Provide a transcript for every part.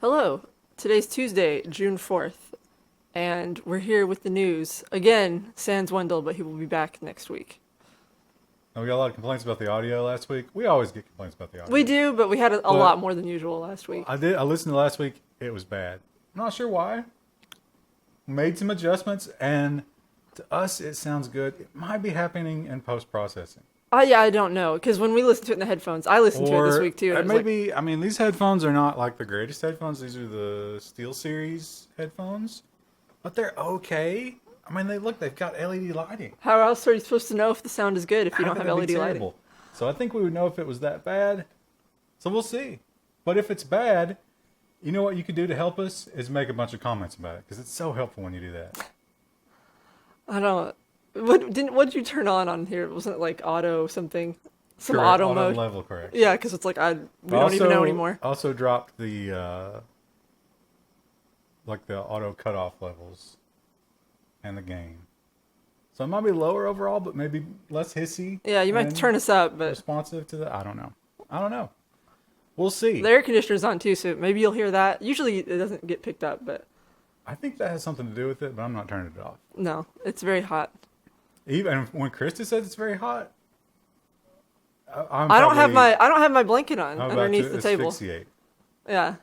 Hello. Today's Tuesday, June 4th, and we're here with the news. Again, sans Wendell, but he will be back next week. And we got a lot of complaints about the audio last week. We always get complaints about the audio. We do, but we had a lot more than usual last week. I listened to last week. It was bad. I'm not sure why. Made some adjustments, and to us, it sounds good. It might be happening in post-processing. Yeah, I don't know, because when we listened to it in the headphones, I listened to it this week too. And maybe, I mean, these headphones are not like the greatest headphones. These are the Steel Series headphones, but they're okay. I mean, they've got LED lighting. How else are you supposed to know if the sound is good if you don't have LED lighting? So I think we would know if it was that bad. So we'll see. But if it's bad, you know what you can do to help us is make a bunch of comments about it, because it's so helpful when you do that. I don't. What did you turn on here? Wasn't it like auto something? Some Correct, auto mode? level, correct. Yeah, because it's like we don't even know anymore. Also dropped the the auto cutoff levels and the gain. So it might be lower overall, but maybe less hissy. Yeah, you might turn us up, but responsive to the. I don't know. We'll see. The air conditioner's on too, so maybe you'll hear that. Usually it doesn't get picked up, but I think that has something to do with it, but I'm not turning it off. No, it's very hot. Even when Krista says it's very hot, I don't have my blanket on underneath the table. Asphyxiate. Yeah.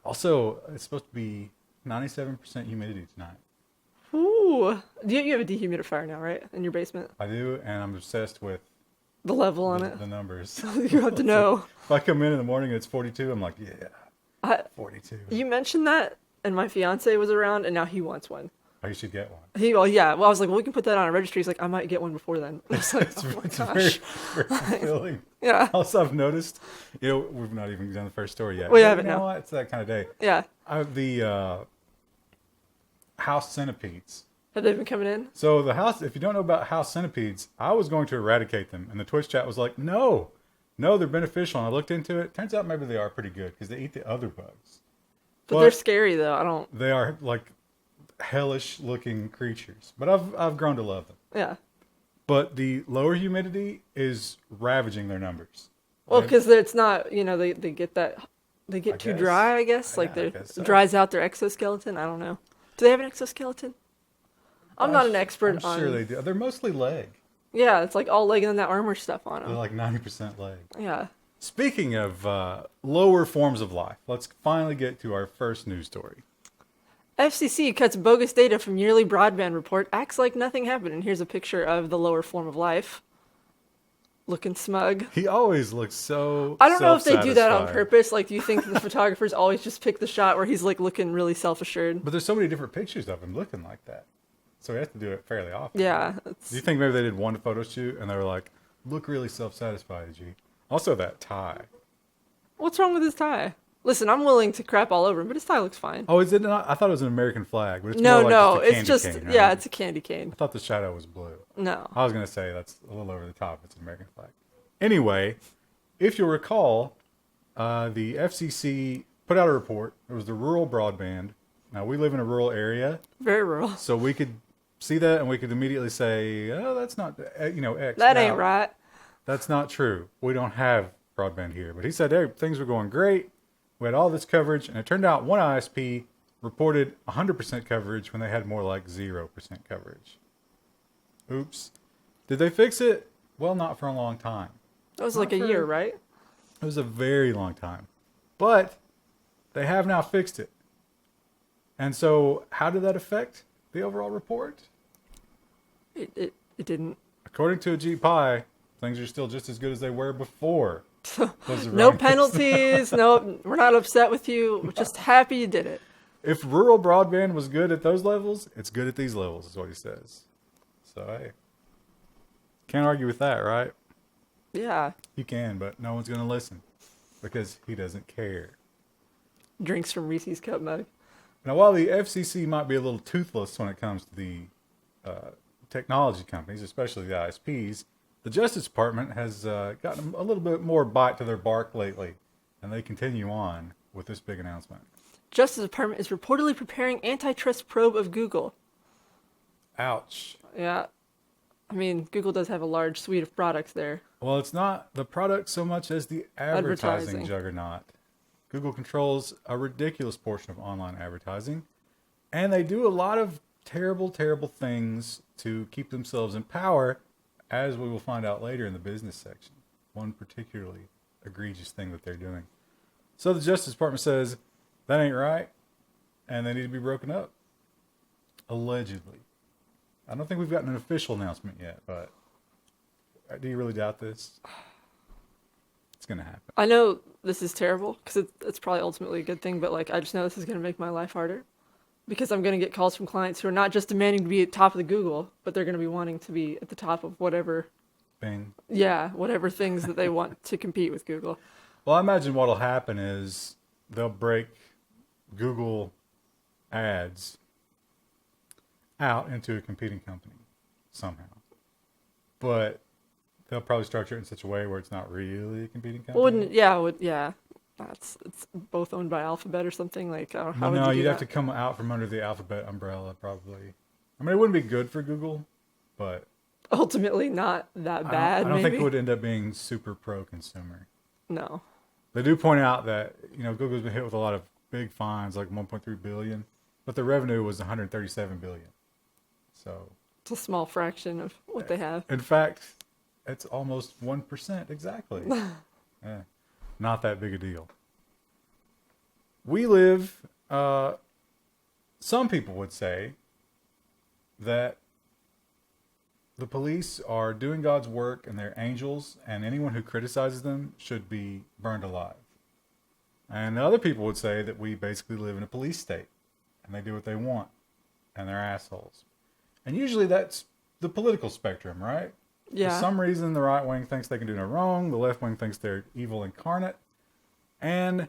Also, it's supposed to be 97% humidity tonight. Ooh. You have a dehumidifier now, right? In your basement? I do, and I'm obsessed with the level on it. The numbers. You have to know. If I come in the morning and it's 42, I'm like, yeah, 42. You mentioned that, and my fiance was around, and now he wants one. Oh, you should get one. I was like, well, we can put that on a registry. He's like, I might get one before then. I was like, oh my gosh. Very fulfilling. Yeah. Also, I've noticed, we've not even done the first story yet. We haven't now. It's that kind of day. Yeah. The house centipedes. Have they been coming in? So the house, if you don't know about house centipedes, I was going to eradicate them. And the Twitch chat was like, no, they're beneficial. And I looked into it. Turns out maybe they are pretty good because they eat the other bugs. But they're scary though. They are like hellish looking creatures, but I've grown to love them. Yeah. But the lower humidity is ravaging their numbers. Well, because it's not, they get too dry, I guess. It dries out their exoskeleton. I don't know. Do they have an exoskeleton? I'm not an expert on. I'm sure they do. They're mostly leg. Yeah, it's like all leg and then that armor stuff on them. They're like 90% leg. Yeah. Speaking of lower forms of life, let's finally get to our first news story. FCC cuts bogus data from yearly broadband report, acts like nothing happened, and here's a picture of the lower form of life. Looking smug. He always looks so I don't know if they do that on purpose. Like, do you think the photographers always just pick the shot where he's like looking really self-assured? But there's so many different pictures of him looking like that. So he has to do it fairly often. Yeah. Do you think maybe they did one photo shoot and they were like, look really self-satisfied, G? Also that tie. What's wrong with his tie? Listen, I'm willing to crap all over him, but his tie looks fine. Oh, is it not? I thought it was an American flag, but it's no, more like it's just cane, right? Yeah, it's a candy cane. I thought the shadow was blue. No, I was gonna say that's a little over the top. It's an American flag. Anyway, if you'll recall, the FCC put out a report. It was the rural broadband. Now we live in a rural area, very rural, so we could see that and we could immediately say, "Oh, that's not X." That ain't right. That's not true. We don't have broadband here. But he said, hey, things were going great. We had all this coverage, and it turned out one ISP reported 100% coverage when they had more like 0% coverage. Oops. Did they fix it? Well, not for a long time. That was like a year, right? It was a very long time. But they have now fixed it. And so how did that affect the overall report? It didn't. According to a GPI, things are still just as good as they were before. No penalties. No, we're not upset with you. We're just happy you did it. If rural broadband was good at those levels, it's good at these levels, is what he says. So, hey, can't argue with that, right? Yeah. You can, but no one's going to listen because he doesn't care. Drinks from Reese's cup mug. Now, while the FCC might be a little toothless when it comes to the technology companies, especially the ISPs, the Justice Department has gotten a little bit more bite to their bark lately, and they continue on with this big announcement. Justice Department is reportedly preparing antitrust probe of Google. Ouch. Yeah. I mean, Google does have a large suite of products there. Well, it's not the product so much as the advertising juggernaut. Google controls a ridiculous portion of online advertising, and they do a lot of terrible, terrible things to keep themselves in power, as we will find out later in the business section. One particularly egregious thing that they're doing. So the Justice Department says that ain't right, and they need to be broken up. Allegedly. I don't think we've gotten an official announcement yet, but do you really doubt this? It's going to happen. I know this is terrible because it's probably ultimately a good thing, but like I just know this is going to make my life harder because I'm going to get calls from clients who are not just demanding to be at top of the Google, but they're going to be wanting to be at the top of whatever. Bing. Yeah, whatever things that they want to compete with Google. Well, I imagine what'll happen is they'll break Google ads out into a competing company somehow. But they'll probably structure it in such a way where it's not really a competing company. Well, it's both owned by Alphabet or something like. How would you do you'd that? have to come out from under the Alphabet umbrella probably. I mean, it wouldn't be good for Google, but Ultimately not that bad. I don't maybe. think it would end up being super pro-consumer. No. They do point out that Google's been hit with a lot of big fines, like 1.3 billion, but the revenue was 137 billion. So It's a small fraction of what they have. in fact, it's almost 1% exactly. Yeah, not that big a deal. We live, some people would say that the police are doing God's work and they're angels, and anyone who criticizes them should be burned alive. And other people would say that we basically live in a police state and they do what they want and they're assholes. And usually that's the political spectrum, right? Yeah. For some reason, the right wing thinks they can do no wrong. The left wing thinks they're evil incarnate. And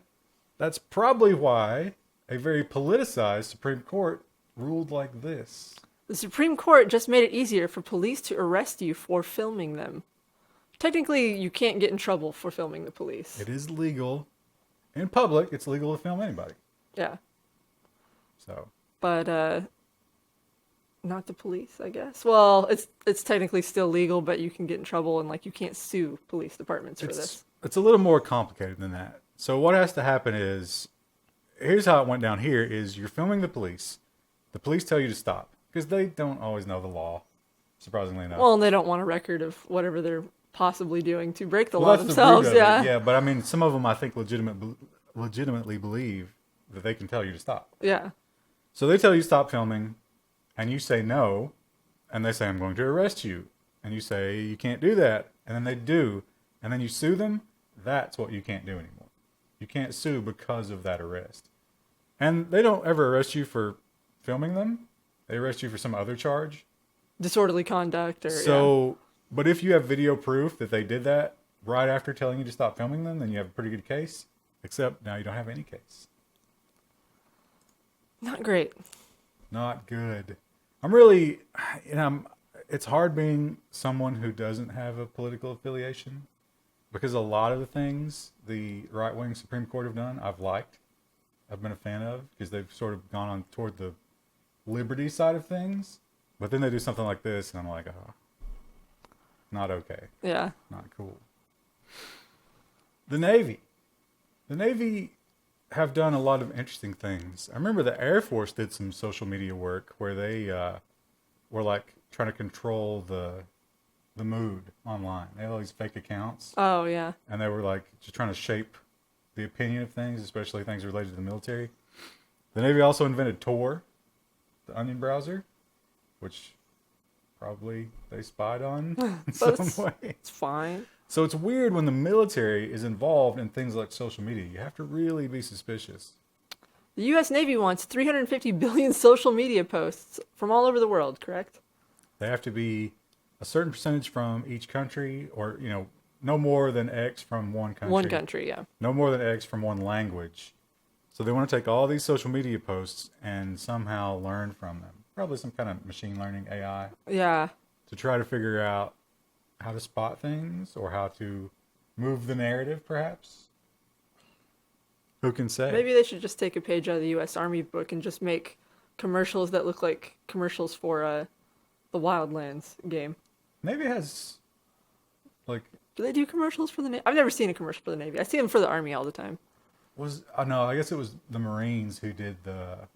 that's probably why a very politicized Supreme Court ruled like this. The Supreme Court just made it easier for police to arrest you for filming them. Technically, you can't get in trouble for filming the police. It is legal. In public, it's legal to film anybody. Yeah. So. But, not the police, I guess. Well, it's technically still legal, but you can get in trouble and, like, you can't sue police departments for this. It's a little more complicated than that. So what has to happen is, here's how it went down here, is you're filming the police. The police tell you to stop, because they don't always know the law, surprisingly enough. Well, and they don't want a record of whatever they're possibly doing to break the law that's themselves. The root of Yeah. it. Yeah, but I mean, some of them I think legitimately believe that they can tell you to stop. Yeah. So they tell you stop filming, and you say no, and they say, I'm going to arrest you. And you say, you can't do that. And then they do. And then you sue them. That's what you can't do anymore. You can't sue because of that arrest. And they don't ever arrest you for filming them. They arrest you for some other charge. Disorderly conduct or So, but if you have video proof that they did that right after telling you to stop filming them, then you have a pretty good case. Except now you don't have any case. Not great. Not good. I'm really, it's hard being someone who doesn't have a political affiliation, because a lot of the things the right-wing Supreme Court have done, I've been a fan of, because they've sort of gone on toward the liberty side of things. But then they do something like this, and I'm like, oh, not okay. Yeah. Not cool. The Navy have done a lot of interesting things. I remember the Air Force did some social media work where they were like trying to control the mood online. They had all these fake accounts. Oh, yeah. And they were like just trying to shape the opinion of things, especially things related to the military. The Navy also invented Tor, the onion browser, which probably they spied on in some way. It's fine. So it's weird when the military is involved in things like social media. You have to really be suspicious. The U.S. Navy wants 350 billion social media posts from all over the world, correct? They have to be a certain percentage from each country, or, no more than X from one country. One country, yeah. No more than X from one language. So they want to take all these social media posts and somehow learn from them. Probably some kind of machine learning AI. Yeah. To try to figure out how to spot things or how to move the narrative, perhaps. Who can say? Maybe they should just take a page out of the U.S. Army book and just make commercials that look like commercials for the Wildlands game. Navy has, Do they do commercials for the Navy? I've never seen a commercial for the Navy. I see them for the Army all the time. no, I guess it was the Marines who did that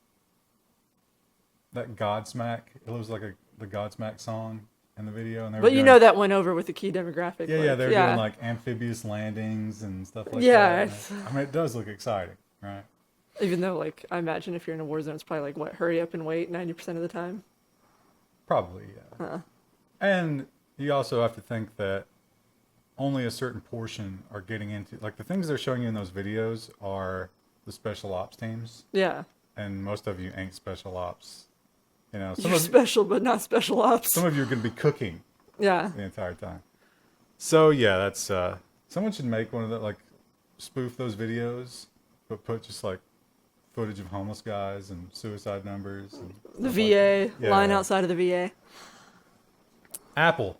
Godsmack. It was like the Godsmack song in the video, and they were But you doing, know that went over with the key demographic. yeah, like, yeah, they were doing like amphibious landings and stuff like Yeah, that. I mean, it does look exciting, right? even though like I imagine if you're in a war zone, it's probably like what, hurry up and wait 90% of the time. Probably, yeah. And you also have to think that only a certain portion are getting into, like, the things they're showing you in those videos are the special ops teams, Yeah, and most of you ain't special ops. You know, you're special but not special ops. some of you are going to be cooking Yeah, the entire time. So yeah, that's someone should make one of the, like, spoof those videos, but put just like footage of homeless guys and suicide numbers and the stuff VA like that. line Yeah. outside of the VA. Apple.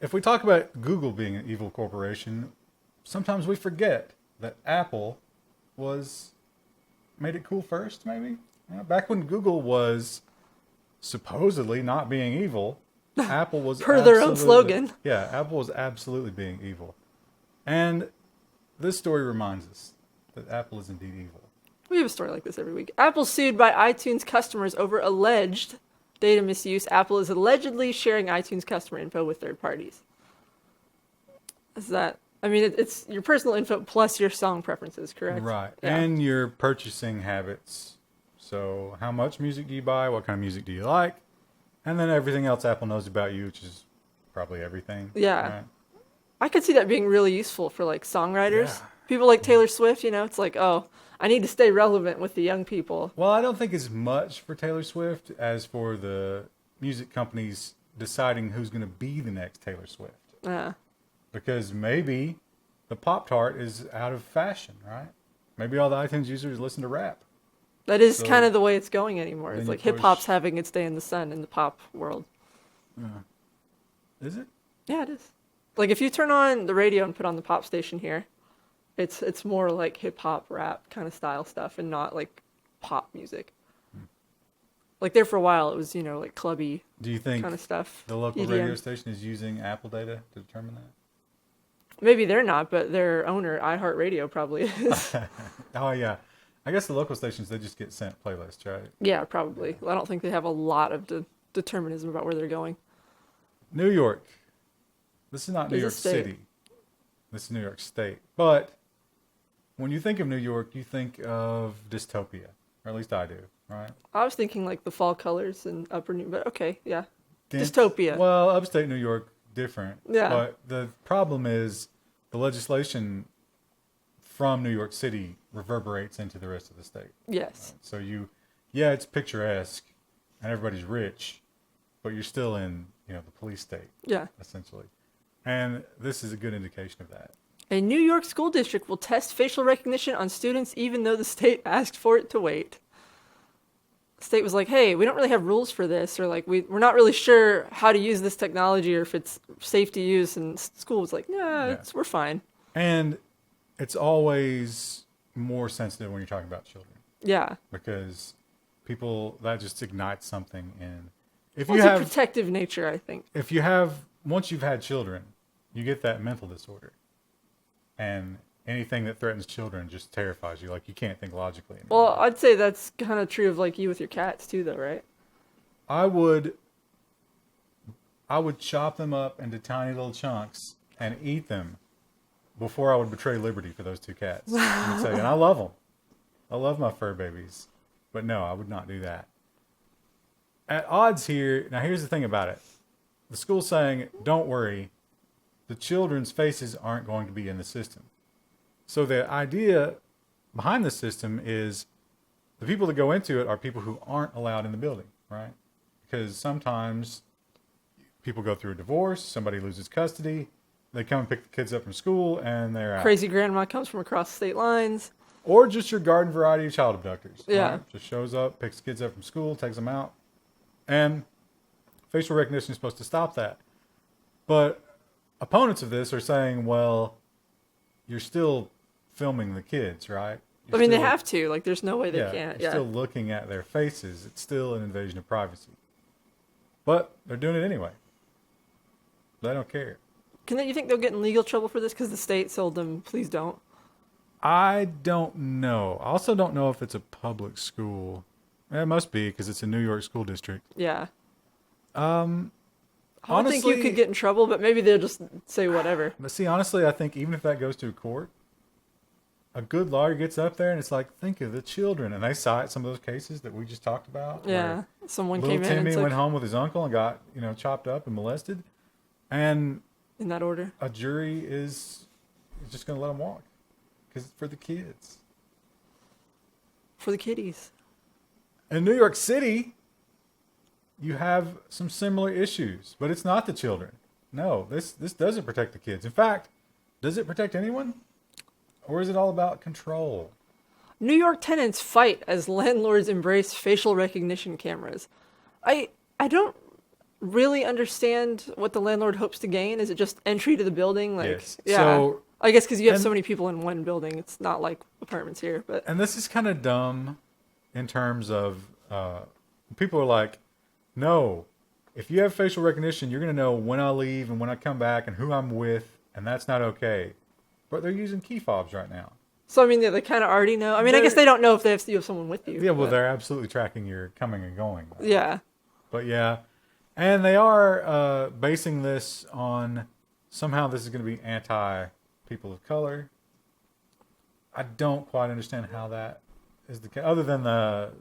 If we talk about Google being an evil corporation, sometimes we forget that Apple made it cool first, maybe? Back when Google was supposedly not being evil, Apple was Per their own slogan. Yeah, Apple was absolutely being evil. And this story reminds us that Apple is indeed evil. We have a story like this every week. Apple sued by iTunes customers over alleged data misuse. Apple is allegedly sharing iTunes customer info with third parties. Is that? I mean, it's your personal info plus your song preferences, correct? Right. Yeah. And your purchasing habits. So how much music do you buy? What kind of music do you like? And then everything else Apple knows about you, which is probably everything. Yeah. Right? I could see that being really useful for like songwriters. Yeah. People like Taylor Swift, you know, it's like, oh, I need to stay relevant with the young people. Well, I don't think as much for Taylor Swift as for the music companies deciding who's going to be the next Taylor Swift. Because maybe the Pop-Tart is out of fashion, right? Maybe all the iTunes users listen to rap. That is So kind of the way it's going anymore. It's you like hip hop's push- having its day in the sun in the pop world. Is it? Yeah, it is. Like if you turn on the radio and put on the pop station here, it's more like hip hop rap kind of style stuff and not like pop music. Like there for a while it was, you know, like clubby Do you think kind of stuff. the local EDM. radio station is using Apple data to determine that? Maybe they're not, but their owner, iHeartRadio, probably is. Oh, yeah. I guess the local stations, they just get sent playlists, right? Yeah, probably. I don't think they have a lot of determinism about where they're going. New York. This is not New It's a York state. City. This is New York State. But when you think of New York, you think of dystopia. Or at least I do, right? I was thinking like the fall colors and Upper New, but okay, yeah. Dense- Dystopia. Well, upstate New York, different. Yeah. But the problem is the legislation from New York City reverberates into the rest of the state. Yes. So it's picturesque and everybody's rich, but you're still in, the police state, Yeah. essentially. And this is a good indication of that. A New York school district will test facial recognition on students even though the state asked for it to wait. The state was like, hey, we don't really have rules for this, or like we're not really sure how to use this technology or if it's safe to use, and school was like, nah, we're fine. And it's always more sensitive when you're talking about children, Yeah. because that just ignites something in. If Well, you it's have a protective nature, I think. once you've had children, you get that mental disorder. And anything that threatens children just terrifies you. Like, you can't think logically anymore. Well, I'd say that's kind of true of like you with your cats too, though, right? I would chop them up into tiny little chunks and eat them before I would betray liberty for those two cats. Let me tell you. And I love them. I love my fur babies. But no, I would not do that. At odds here, now here's the thing about it. The school's saying, don't worry, the children's faces aren't going to be in the system. So the idea behind the system is the people that go into it are people who aren't allowed in the building, right? Because sometimes people go through a divorce, somebody loses custody, they come and pick the kids up from school, and they're out. Crazy grandma comes from across state lines. Or just your garden variety of child abductors. Yeah. Right? Just shows up, picks kids up from school, takes them out. And facial recognition is supposed to stop that. But opponents of this are saying, well, you're still filming the kids, right? I mean, they have to. Like, there's no way they can't. You're Yeah. still looking at their faces. It's still an invasion of privacy. But they're doing it anyway. They don't care. You think they'll get in legal trouble for this because the state told them, please don't? I don't know. I also don't know if it's a public school. It must be because it's a New York school district. Yeah. Um, I don't think you honestly, could get in trouble, but maybe they'll just say whatever. but see, honestly, I think even if that goes to court, a good lawyer gets up there and it's like, think of the children, and they cite some of those cases that we just talked about. Yeah. Someone Little came in Timmy and went took home with his uncle and got chopped up and molested, and in that order. a jury is just going to let him walk because it's for the kids. For the kiddies. In New York City, you have some similar issues, but it's not the children. No, this doesn't protect the kids. In fact, does it protect anyone? Or is it all about control? New York tenants fight as landlords embrace facial recognition cameras. I don't really understand what the landlord hopes to gain. Is it just entry to the building? Like, Yes. yeah. So, I guess because you have and- so many people in one building, it's not like apartments here. But and this is kind of dumb in terms of people are like, no, if you have facial recognition, you're going to know when I leave and when I come back and who I'm with, and that's not okay. But they're using key fobs right now. so I mean, they kind of already know. I mean, I guess they don't know if you have someone with you. Yeah, well, but- they're absolutely tracking your coming and going. yeah. But yeah, and they are basing this on somehow this is going to be anti people of color. I don't quite understand how that is the case, other than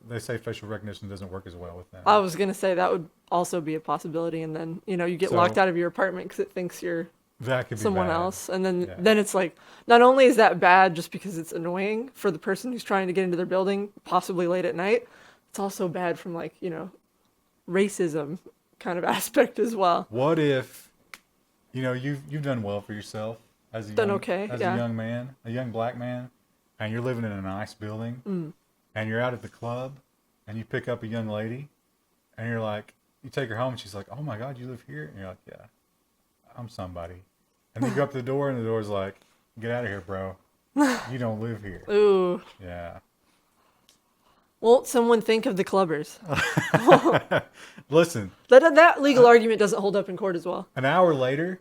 they say facial recognition doesn't work as well with them. I was gonna say that would also be a possibility, and then you get So- locked out of your apartment because it thinks you're That could be someone bad. else, and then Yeah. then it's like not only is that bad just because it's annoying for the person who's trying to get into their building, possibly late at night, it's also bad from like racism kind of aspect as well. What if you've done well for yourself as a Done young, okay, as yeah. a young man, a young black man, and you're living in a nice building, and you're out at the club, and you pick up a young lady, and you're like, you take her home, and she's like, "Oh my God, you live here?" And you're like, "Yeah, I'm somebody." And then you go up to the door, and the door's like, "Get out of here, bro. You don't live here." Ooh, Yeah. won't someone think of the clubbers? Listen, That legal argument doesn't hold up in court as well. an hour later,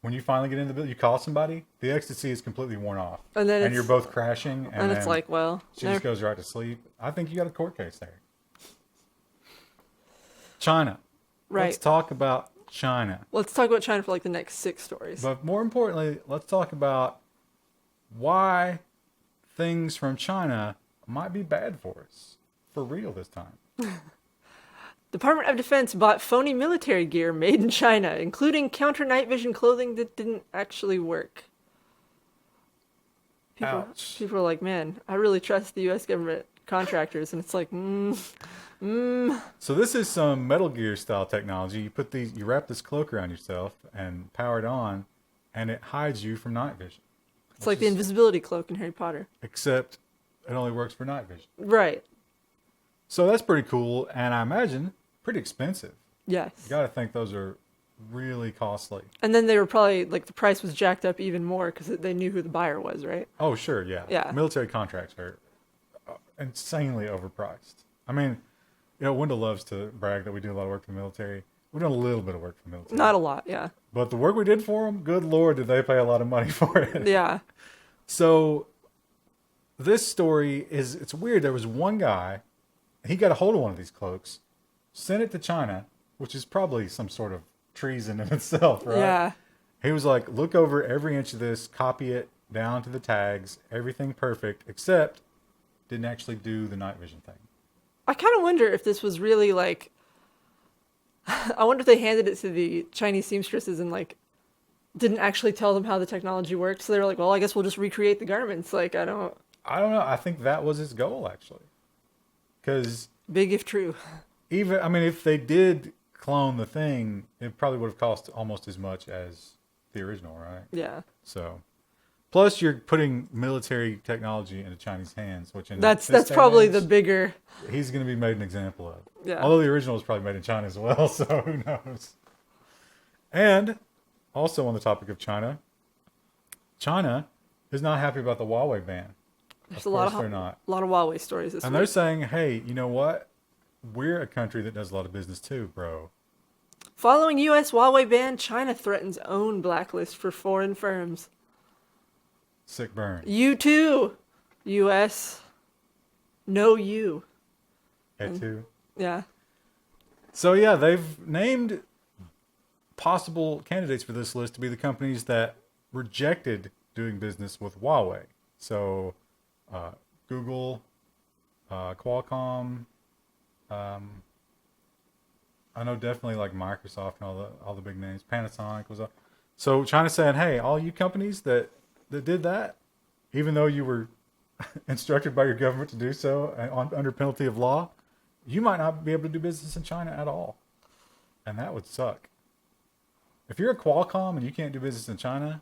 when you finally get in the building, you call somebody, the ecstasy is completely worn off. And then you're both crashing. and it's then like, well, she just never- goes right to sleep. I think you got a court case there. China. right. Let's talk about China. Let's talk about China for like the next 6 stories. But more importantly, let's talk about why things from China might be bad for us. For real this time. Department of Defense bought phony military gear made in China, including counter night vision clothing that didn't actually work. Ouch. People are like, man, I really trust the U.S. government contractors, and it's like, So this is some Metal Gear style technology. You wrap this cloak around yourself and power it on, and it hides you from night vision. it's like the invisibility cloak in Harry Potter. Except it only works for night vision. Right. So that's pretty cool, and I imagine pretty expensive. Yes. You got to think those are really costly. And then they were probably like the price was jacked up even more because they knew who the buyer was, right? Oh, sure, yeah. Yeah. Military contracts are insanely overpriced. I mean, Wendell loves to brag that we do a lot of work for the military. We've done a little bit of work for the military. Not a lot, yeah. But the work we did for them, good Lord, did they pay a lot of money for it. Yeah. So this story it's weird. There was one guy, he got a hold of one of these cloaks, sent it to China, which is probably some sort of treason in itself, right? Yeah. He was like, look over every inch of this, copy it down to the tags, everything perfect, except didn't actually do the night vision thing. I kind of wonder if this was really like, I wonder if they handed it to the Chinese seamstresses and like didn't actually tell them how the technology worked. So they were like, well, I guess we'll just recreate the garments. Like, I don't know. I think that was his goal, actually. Because big if true. if they did clone the thing, it probably would have cost almost as much as the original, right? Yeah. So, plus you're putting military technology into Chinese hands, which in That's this day and probably age, the bigger. he's going to be made an example of. Yeah. Although the original was probably made in China as well, so who knows? And also on the topic of China is not happy about the Huawei ban. There's Of a lot course of they're not. a lot of Huawei stories this And week. they're saying, hey, you know what? We're a country that does a lot of business too, bro. Following U.S. Huawei ban, China threatens own blacklist for foreign firms. Sick burn. You too, US. No you. Et tu. Yeah. So yeah, they've named possible candidates for this list to be the companies that rejected doing business with Huawei. So Google, Qualcomm, I know definitely like Microsoft and all the big names. Panasonic was up. So China's saying, hey, all you companies that did that, even though you were instructed by your government to do so under penalty of law, you might not be able to do business in China at all. And that would suck. If you're a Qualcomm and you can't do business in China,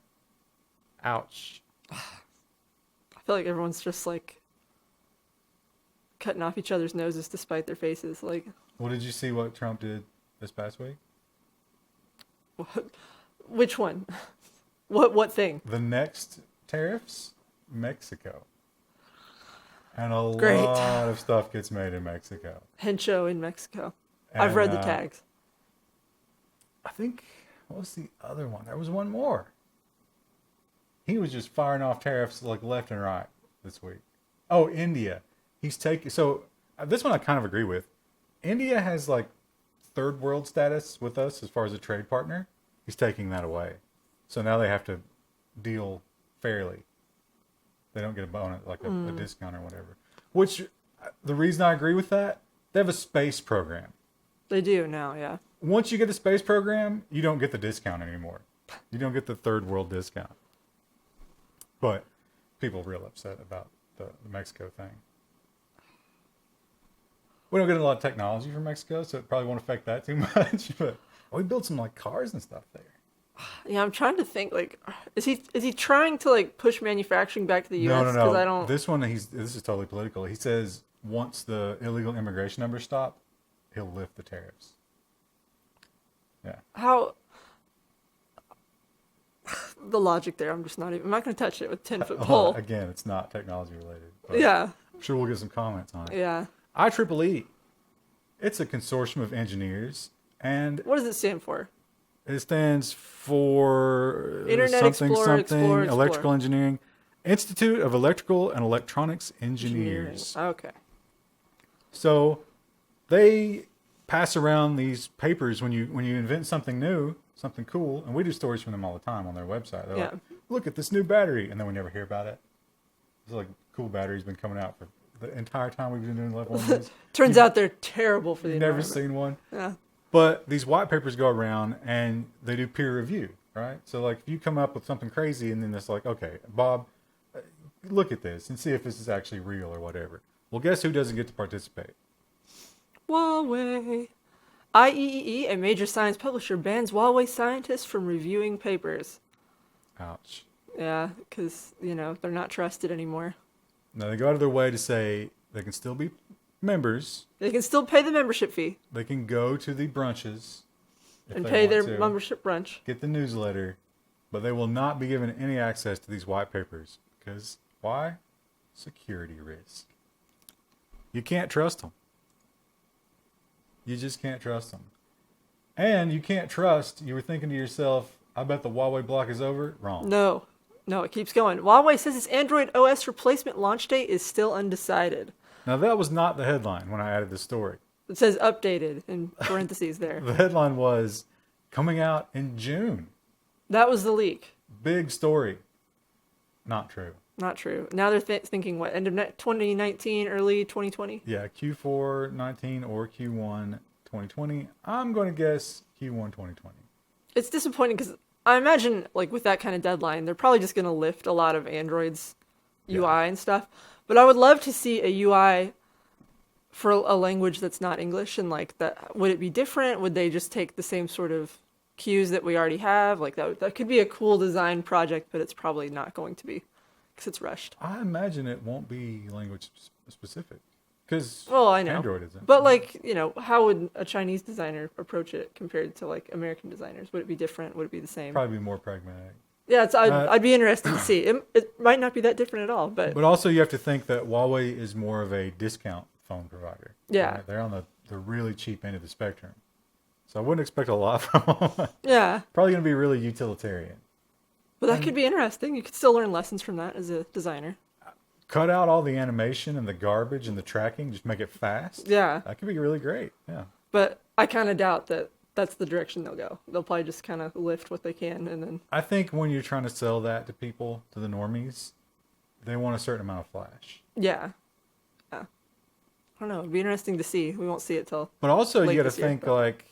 ouch. I feel like everyone's just like cutting off each other's noses to spite their faces. Like, Well, did you see what Trump did this past week? which one? What thing? The next tariffs, Mexico. And a Great. lot of stuff gets made in Mexico. Hencho in Mexico. And, I've read the tags. I think, what was the other one? There was one more. He was just firing off tariffs like left and right this week. Oh, India. He's taking, so this one I kind of agree with. India has like third world status with us as far as a trade partner. He's taking that away. So now they have to deal fairly. They don't get a bonus, like a discount or whatever. Which, the reason I agree with that, they have a space program. They do now, yeah. Once you get the space program, you don't get the discount anymore. You don't get the third world discount. But people are real upset about the Mexico thing. We don't get a lot of technology from Mexico, so it probably won't affect that too much. But we built some like cars and stuff there. Yeah, I'm trying to think. Like, is he trying to like push manufacturing back to the U.S.? No. I don't. This one, this is totally political. He says once the illegal immigration numbers stop, he'll lift the tariffs. Yeah. How? The logic there. I'm just not even. I'm not going to touch it with 10-foot pole. Again, it's not technology related. But Yeah. I'm sure we'll get some comments on it. Yeah. IEEE. It's a consortium of engineers, and What does it stand for? it stands for Internet something Explorer. electrical engineering, Institute of Electrical and Electronics Engineers. Okay. So they pass around these papers when you invent something new, something cool, and we do stories from them all the time on their website. They're like, look at this new battery, and then we never hear about it. It's like cool battery's been coming out for the entire time we've been doing Level 1 news. Turns out they're terrible for the You've never environment. seen one. Yeah. But these white papers go around and they do peer review, right? So like if you come up with something crazy and then it's like, okay, Bob, look at this and see if this is actually real or whatever. Well, guess who doesn't get to participate? Huawei. IEEE, a major science publisher, bans Huawei scientists from reviewing papers. Ouch. Yeah, because, they're not trusted anymore. Now they go out of their way to say they can still be members. They can still pay the membership fee They can go to the brunches if and they pay want their to, membership brunch. get the newsletter, but they will not be given any access to these white papers. Because why? Security risk. You can't trust them. You just can't trust them. And you can't trust, you were thinking to yourself, I bet the Huawei block is over. Wrong. No, it keeps going. Huawei says its Android OS replacement launch date is still undecided. Now that was not the headline when I added the story. It says updated in parentheses there. The headline was coming out in June. That was the leak. Big story. Not true. Not true. Now they're thinking what, end of 2019, early 2020? Yeah, Q4 19 or Q1 2020. I'm going to guess Q1 2020. It's disappointing because I imagine, like, with that kind of deadline, they're probably just going to lift a lot of Android's UI and stuff. But I would love to see a UI for a language that's not English, and like that, would it be different? Would they just take the same sort of cues that we already have? Like that could be a cool design project, but it's probably not going to be because it's rushed. I imagine it won't be language specific because I know. Android isn't. But like, how would a Chinese designer approach it compared to like American designers? Would it be different? Would it be the same? Probably be more pragmatic. Yeah, I'd be interested to see. It might not be that different at all, but also you have to think that Huawei is more of a discount phone provider. Yeah. Right? They're on the really cheap end of the spectrum. So I wouldn't expect a lot from them. yeah. Probably going to be really utilitarian. But that could be interesting. You could still learn lessons from that as a designer. Cut out all the animation and the garbage and the tracking. Just make it fast. Yeah. That could be really great. Yeah. But I kind of doubt that that's the direction they'll go. They'll probably just kind of lift what they can and then... I think when you're trying to sell that to people, to the normies, they want a certain amount of flash. Yeah. I don't know. It'd be interesting to see. We won't see it till... But also, late you got to this year, think, but- like,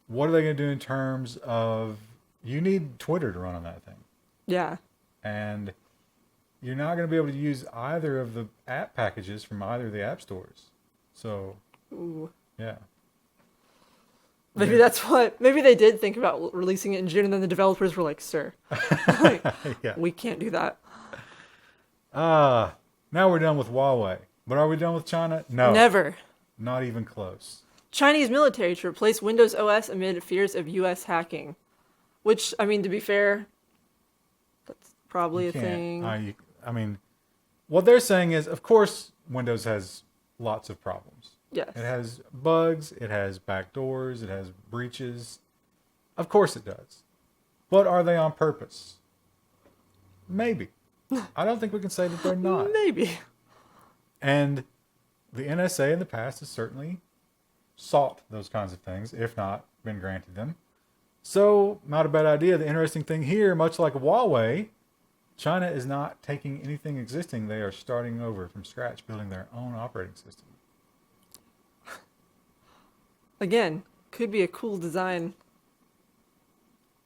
what are they going to do in terms of... You need Twitter to run on that thing. Yeah. And you're not going to be able to use either of the app packages from either of the app stores. So, Ooh. yeah. Maybe that's what... Maybe they did think about releasing it in June, and then the developers were like, sir, like, Yeah. we can't do that. Now we're done with Huawei. But are we done with China? No. Never. Not even close. Chinese military to replace Windows OS amid fears of U.S. hacking. Which, I mean, to be fair, that's probably You a can't- thing. I mean, what they're saying is, of course, Windows has lots of problems. Yes. It has bugs, it has backdoors, it has breaches. Of course it does. But are they on purpose? Maybe. I don't think we can say that they're not. Maybe. And the NSA in the past has certainly sought those kinds of things, if not been granted them. So, not a bad idea. The interesting thing here, much like Huawei, China is not taking anything existing. They are starting over from scratch, building their own operating system. Again, could be a cool design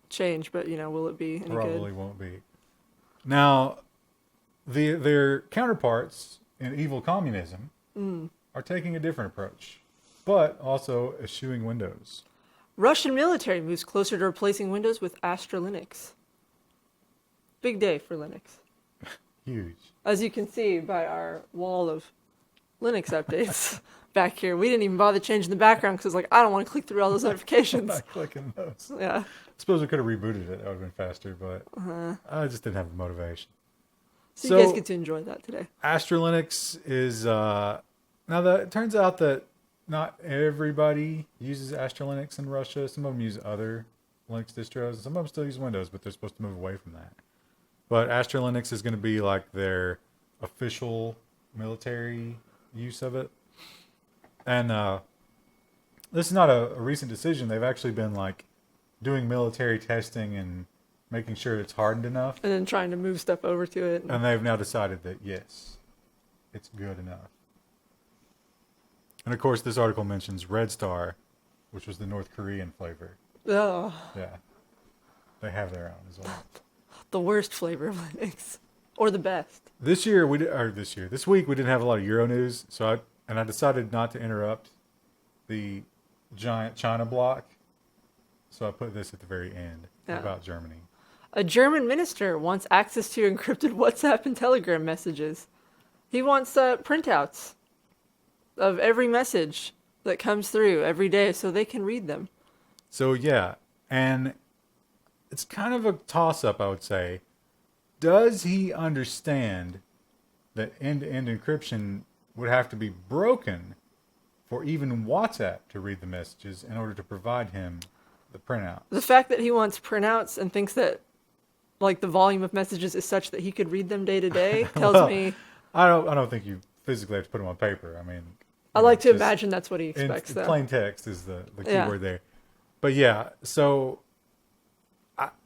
change, but, you know, will it be any Probably good? won't be. Now, their counterparts in evil communism are taking a different approach, but also eschewing Windows. Russian military moves closer to replacing Windows with Astra Linux. Big day for Linux. Huge. As you can see by our wall of Linux updates back here, we didn't even bother changing the background because like, I don't want to click through all those notifications. Not clicking those. Yeah. I suppose we could have rebooted it. That would have been faster, but I just didn't have the motivation. So you guys get to enjoy that today. Astra Linux is it turns out that not everybody uses Astra Linux in Russia. Some of them use other Linux distros. Some of them still use Windows, but they're supposed to move away from that. But Astra Linux is going to be like their official military use of it. And this is not a recent decision. They've actually been like doing military testing and making sure it's hardened enough. And then trying to move stuff over to it. And they've now decided that, yes, it's good enough. And of course, this article mentions Red Star, which was the North Korean flavor. Oh, Yeah. They have their own as well. the worst flavor of Linux. Or the best. This week we didn't have a lot of Euro news, so I decided not to interrupt the giant China block. So I put this at the very end about Germany. A German minister wants access to encrypted WhatsApp and Telegram messages. He wants printouts of every message that comes through every day so they can read them. So yeah, and it's kind of a toss-up, I would say. Does he understand that end-to-end encryption would have to be broken for even WhatsApp to read the messages in order to provide him the printout? The fact that he wants printouts and thinks that like the volume of messages is such that he could read them day to day tells me I don't think you physically have to put them on paper. I mean, I like to imagine that's what he expects in though. plain text is the Yeah. keyword there. But yeah, so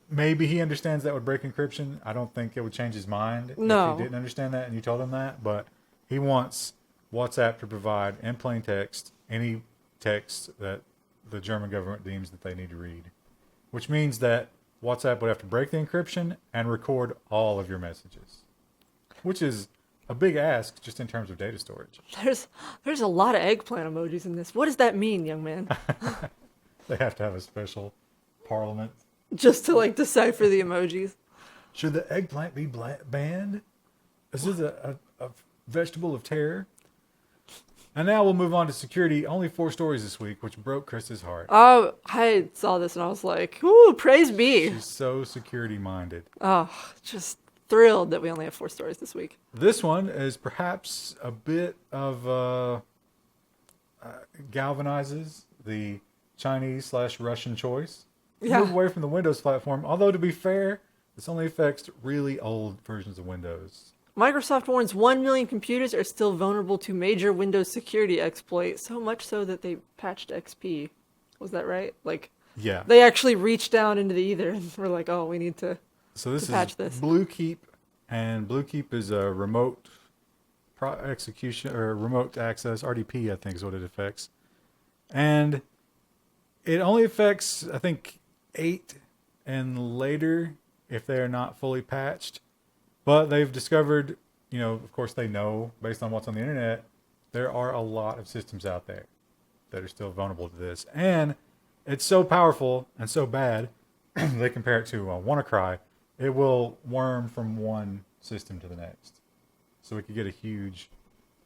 maybe he understands that would break encryption. I don't think it would change his mind if No. he didn't understand that and you told him that. But he wants WhatsApp to provide in plain text any text that the German government deems that they need to read, which means that WhatsApp would have to break the encryption and record all of your messages, which is a big ask just in terms of data storage. There's a lot of eggplant emojis in this. What does that mean, young man? They have to have a special parliament. Just to like decipher the emojis. Should the eggplant be banned? Is this a vegetable of terror? And now we'll move on to security. Only 4 stories this week, which broke Chris's heart. Oh, I saw this and I was like, ooh, praise be. She's so security minded. Oh, just thrilled that we only have 4 stories this week. This one is perhaps a bit of galvanizes the Chinese/Russian choice. Yeah. Move away from the Windows platform. Although to be fair, This only affects really old versions of Windows. Microsoft warns 1 million computers are still vulnerable to major Windows security exploit, so much so that they patched XP. Was that right? Like, Yeah. they actually reached down into the ether and were like, oh, we need to So this patch is this. Bluekeep, and Bluekeep is a remote execution or remote access, RDP, I think is what it affects. And it only affects, I think, 8 and later if they are not fully patched. But they've discovered, of course they know based on what's on the internet, there are a lot of systems out there that are still vulnerable to this. And it's so powerful and so bad, they compare it to WannaCry, it will worm from one system to the next. So we could get a huge,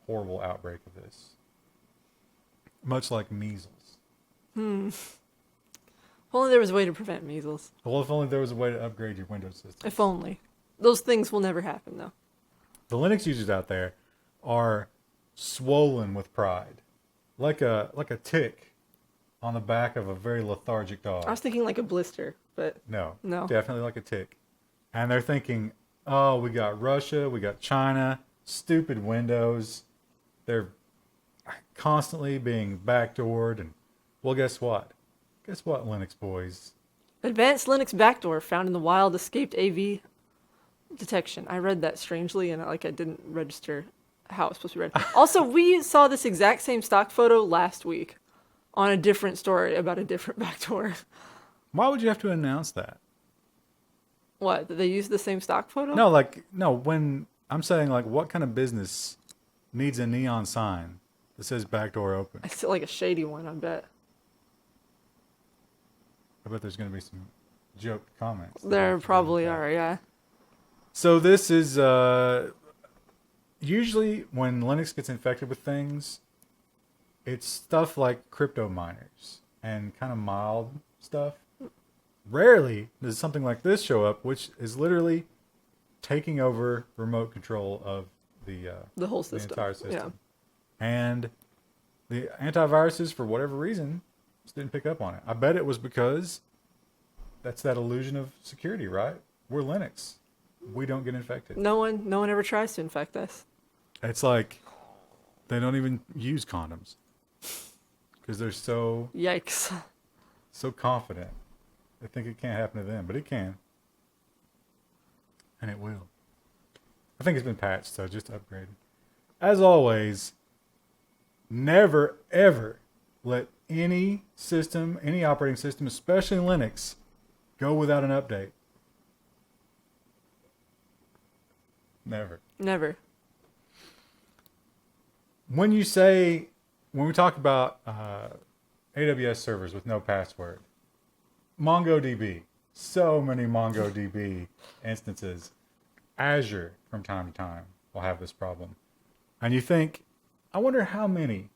horrible outbreak of this. Much like measles. If only there was a way to prevent measles. Well, if only there was a way to upgrade your Windows system. If only. Those things will never happen, though. The Linux users out there are swollen with pride. Like a tick on the back of a very lethargic dog. I was thinking like a blister, but No. No. Definitely like a tick. And they're thinking, oh, we got Russia, we got China, stupid Windows. They're constantly being backdoored. And, well, guess what? Guess what, Linux boys? Advanced Linux backdoor found in the wild escaped AV detection. I read that strangely and I didn't register how it's supposed to be read. Also, we saw this exact same stock photo last week on a different story about a different backdoor. Why would you have to announce that? What? Did they use the same stock photo? No, when I'm saying what kind of business needs a neon sign that says backdoor open? I see like a shady one, I bet. I bet there's going to be some joke comments. There probably are, yeah. So this is usually when Linux gets infected with things, it's stuff like crypto miners and kind of mild stuff. Rarely does something like this show up, which is literally taking over remote control of the whole system. the entire system. Yeah. And the antiviruses, for whatever reason, just didn't pick up on it. I bet it was because that's that illusion of security, right? We're Linux. We don't get infected. No one ever tries to infect us. It's like they don't even use condoms because they're so Yikes. confident. They think it can't happen to them, but it can. And it will. I think it's been patched, so just upgrade. As always, never, ever let any system, any operating system, especially Linux, go without an update. Never. Never. When we talk about AWS servers with no password, MongoDB, so many MongoDB instances. Azure, from time to time, will have this problem. And you think, I wonder how many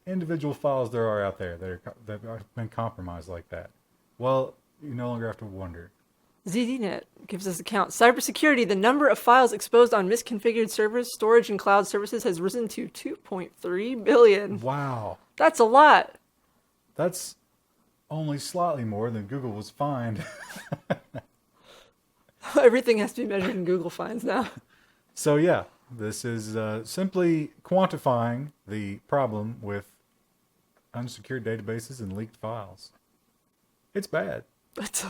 individual files there are out there that have been compromised like that. Well, you no longer have to wonder. ZDNet gives us a count. Cybersecurity, the number of files exposed on misconfigured servers, storage, and cloud services has risen to 2.3 billion. Wow. That's a lot. That's only slightly more than Google was fined. Everything has to be measured in Google finds now. So yeah, this is simply quantifying the problem with unsecured databases and leaked files. It's bad. It's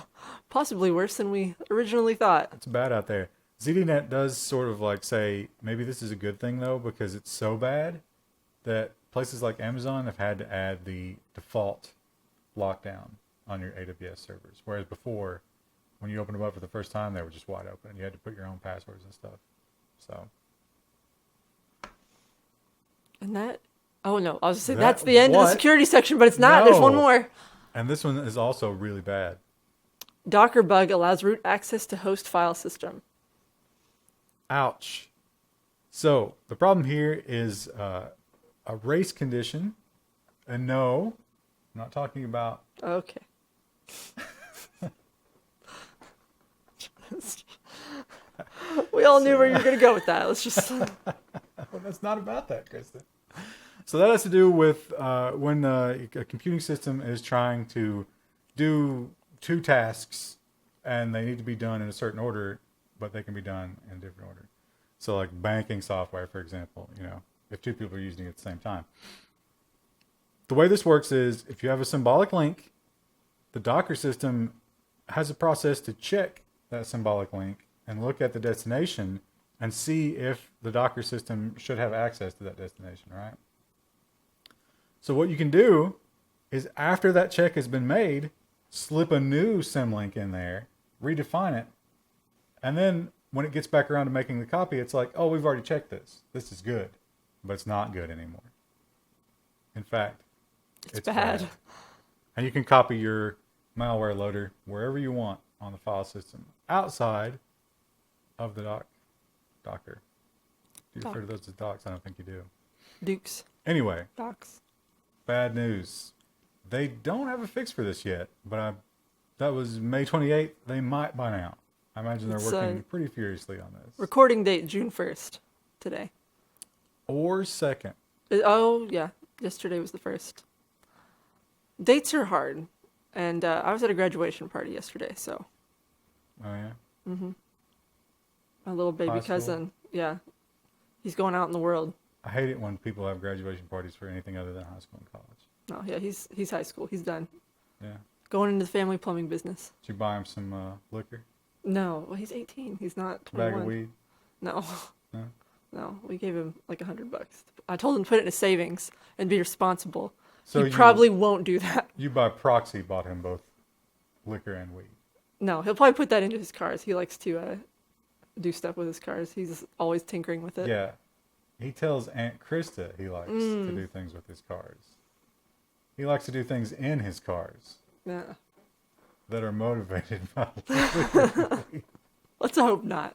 possibly worse than we originally thought. It's bad out there. ZDNet does sort of say, maybe this is a good thing though, because it's so bad that places like Amazon have had to add the default lockdown on your AWS servers. Whereas before, when you opened them up for the first time, they were just wide open. You had to put your own passwords and stuff. So. And that, oh no, I was going to say that's the end of the security section, but it's not. No. There's one more. And this one is also really bad. Docker bug allows root access to host file system. Ouch. So the problem here is a race condition. And no, I'm not talking about. Okay. We all knew where you were going to go with that. Let's just. Well, that's not about that, Kristen. So that has to do with when a computing system is trying to do two tasks and they need to be done in a certain order, but they can be done in a different order. So like banking software, for example, if two people are using it at the same time. The way this works is if you have a symbolic link, the Docker system has a process to check that symbolic link and look at the destination and see if the Docker system should have access to that destination, right? So what you can do is after that check has been made, slip a new symlink in there, redefine it, and then when it gets back around to making the copy, it's like, oh, we've already checked this. This is good, but it's not good anymore. In fact, it's bad. And you can copy your malware loader wherever you want on the file system outside of the Docker. Do you refer to those as docs? I don't think you do. Dukes. Anyway. Docs. Bad news. They don't have a fix for this yet, but that was May 28th. They might by now. I imagine they're working pretty furiously on this. Recording date June 1st today. Or 2nd. Oh, yeah. Yesterday was the 1st. Dates are hard. And I was at a graduation party yesterday, so. Oh, yeah? Mm-hmm. My little baby cousin. Yeah. He's going out in the world. I hate it when people have graduation parties for anything other than high school and college. Oh, yeah. He's high school. He's done. Yeah. Going into the family plumbing business. Did you buy him some liquor? No. Well, he's 18. He's not 21. Bag of weed? No. No? No. We gave him like $100. I told him to put it in his savings and be responsible. So he probably won't do that. You by proxy bought him both liquor and weed. No, he'll probably put that into his cars. He likes to do stuff with his cars. He's always tinkering with it. Yeah. He tells Aunt Krista he likes to do things with his cars. He likes to do things in his cars. Yeah. That are motivated by liquor. Let's hope not.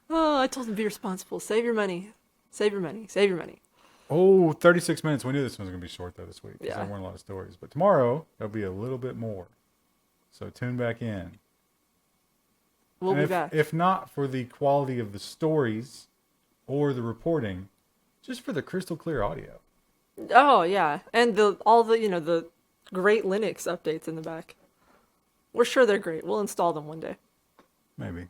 Oh, I told him to be responsible. Save your money. Save your money. Save your money. Oh, 36 minutes. We knew this one was going to be short, though, this week. Because Yeah. there weren't a lot of stories. But tomorrow, there'll be a little bit more. So tune back in. We'll be back. If not for the quality of the stories or the reporting, just for the crystal clear audio. Oh, yeah. And all the great Linux updates in the back. We're sure they're great. We'll install them one day. Maybe.